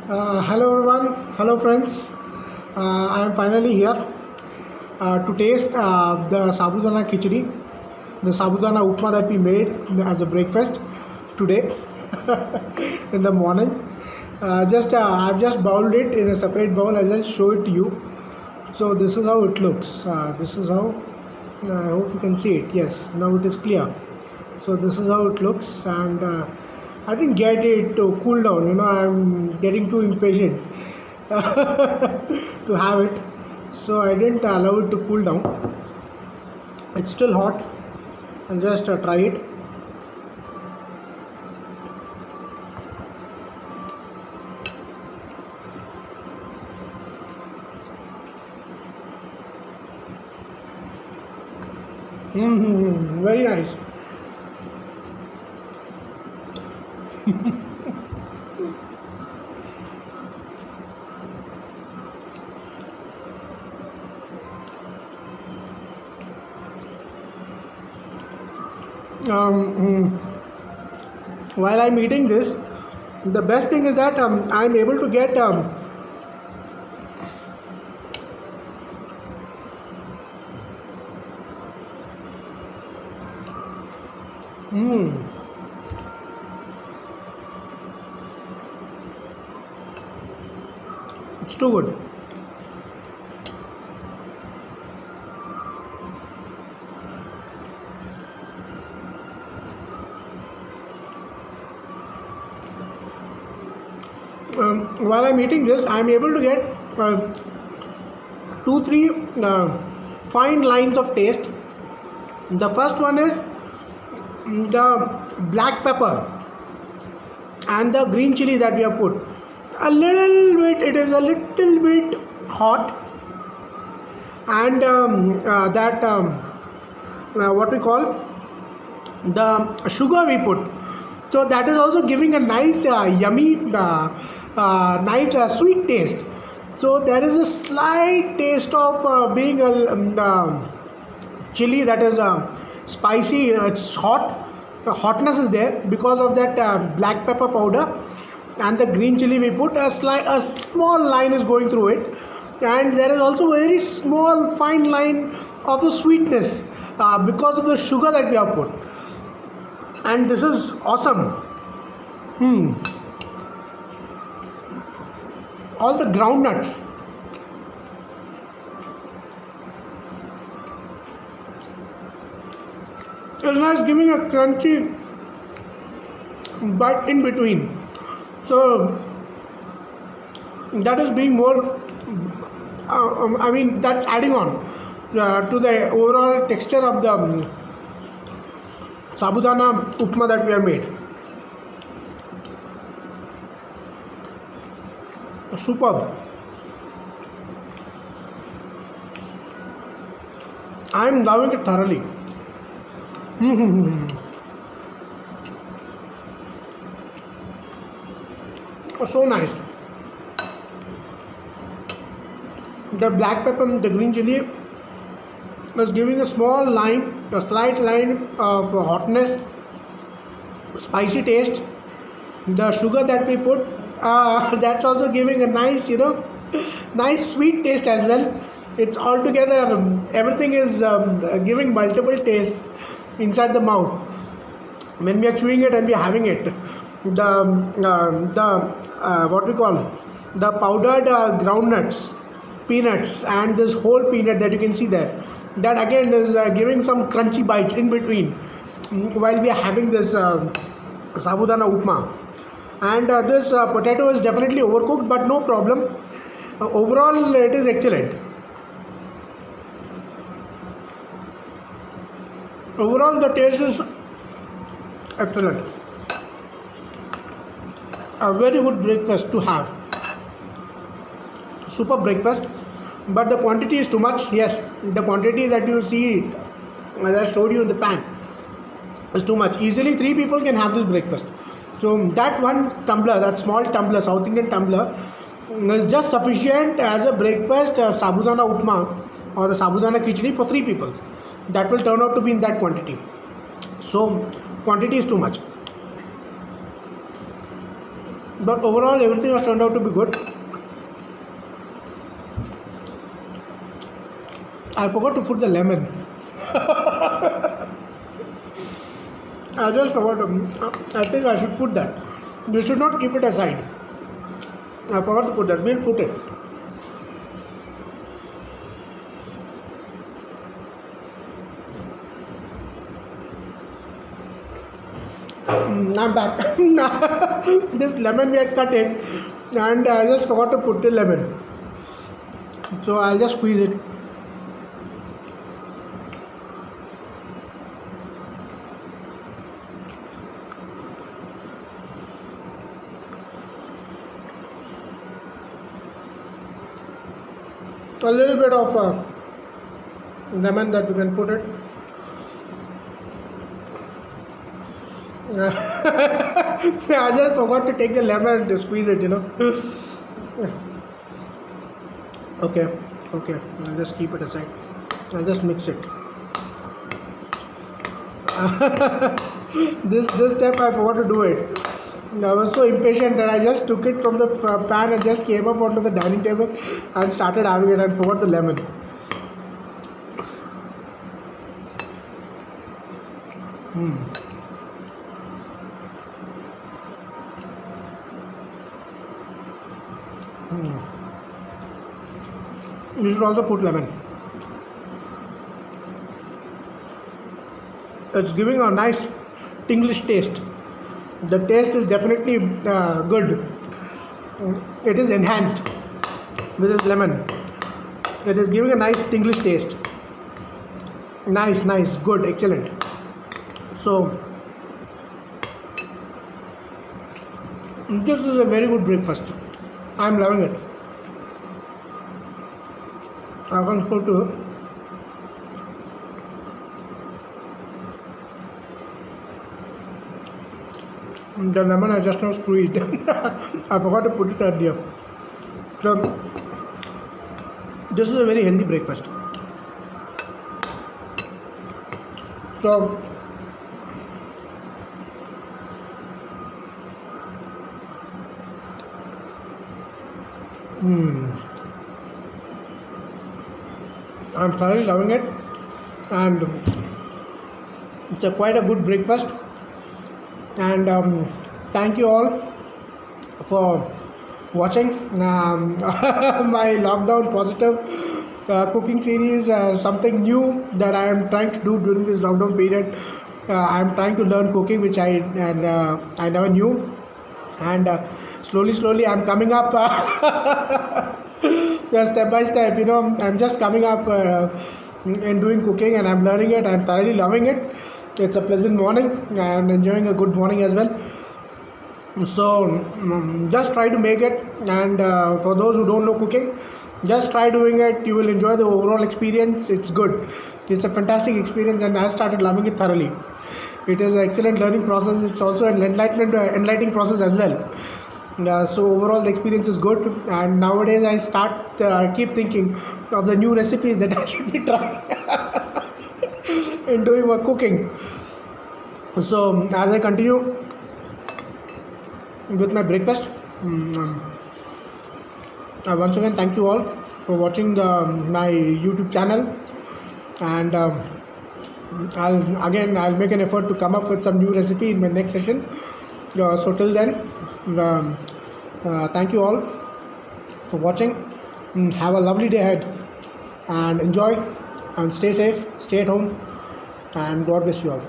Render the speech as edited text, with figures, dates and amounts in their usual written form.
Hello everyone, hello friends. I am finally here to taste the sabudana khichdi, the sabudana upma that we made as a breakfast today in the morning. I've just boiled it in a separate bowl. I'll just show it to you. So this is how it looks. This is how I hope you can see it. Yes, now it is clear. So this is how it looks, and I didn't get it to cool down. I'm getting too impatient to have it, so I didn't allow it to cool down. It's still hot. I'll just try it. Very nice. While I'm eating this, the best thing is that I'm able to get it's too good. While I'm eating this, I'm able to get two, three fine lines of taste. The first one is the black pepper and the green chili that we have put. It is a little bit hot, and what we call the sugar we put. So that is also giving a nice, yummy, nice sweet taste. So there is a slight taste of being a chili that is spicy. It's hot. The hotness is there because of that black pepper powder and the green chili we put. A small line is going through it, and there is also a very small fine line of the sweetness because of the sugar that we have put. And this is awesome. All the groundnuts. It's nice, giving a crunchy bite in between. So that is being more. That's adding on to the overall texture of the sabudana upma that we have made. Superb. I am loving it thoroughly. So nice. The black pepper and the green chili is giving a small line, a slight line of hotness, spicy taste. The sugar that we put, that's also giving a nice, nice sweet taste as well. It's all together. Everything is giving multiple tastes inside the mouth when we are chewing it and we are having it. What we call the powdered groundnuts, peanuts, and this whole peanut that you can see there, that again is giving some crunchy bites in between while we are having this sabudana upma. And this potato is definitely overcooked, but no problem. Overall, it is excellent. Overall, the taste is excellent. A very good breakfast to have. Super breakfast, but the quantity is too much. Yes, the quantity that you see, as I showed you in the pan, is too much. Easily 3 people can have this breakfast. So that one tumbler, that small tumbler, South Indian tumbler, is just sufficient as a breakfast sabudana upma or the sabudana khichdi for 3 people. That will turn out to be in that quantity. So quantity is too much. But overall, everything has turned out to be good. I forgot to put the lemon. I just forgot. I think I should put that. You should not keep it aside. I forgot to put that. We'll put it. I'm back. This lemon we had cut it, and I just forgot to put the lemon. So I'll just squeeze it. A little bit of lemon that you can put it. I just forgot to take the lemon and to squeeze it, Okay, I'll just keep it aside. I'll just mix it. This step I forgot to do it. I was so impatient that I just took it from the pan and just came up onto the dining table and started having it and forgot the lemon. You should also put lemon. It's giving a nice tinglish taste. The taste is definitely good. It is enhanced with this lemon. It is giving a nice tinglish taste. Nice, good, excellent. So this is a very good breakfast. I'm loving it. I can go to the lemon I just now squeezed. I forgot to put it earlier. So this is a very healthy breakfast. So I'm thoroughly loving it, and it's quite a good breakfast. And thank you all for watching my lockdown positive cooking series. Something new that I am trying to do during this lockdown period. I am trying to learn cooking, which I never knew, and slowly I'm coming up step by step. I'm just coming up in doing cooking, and I'm learning it. I'm thoroughly loving it. It's a pleasant morning and enjoying a good morning as well. So just try to make it, and for those who don't know cooking, just try doing it. You will enjoy the overall experience. It's good. It's a fantastic experience, and I started loving it thoroughly. It is an excellent learning process. It's also an enlightening process as well. So overall the experience is good, and nowadays I keep thinking of the new recipes that I should be trying in doing my cooking. So as I continue with my breakfast, once again thank you all for watching my YouTube channel, and I'll make an effort to come up with some new recipe in my next session. So till then, thank you all for watching. Have a lovely day ahead, and enjoy, and stay safe, stay at home, and God bless you all.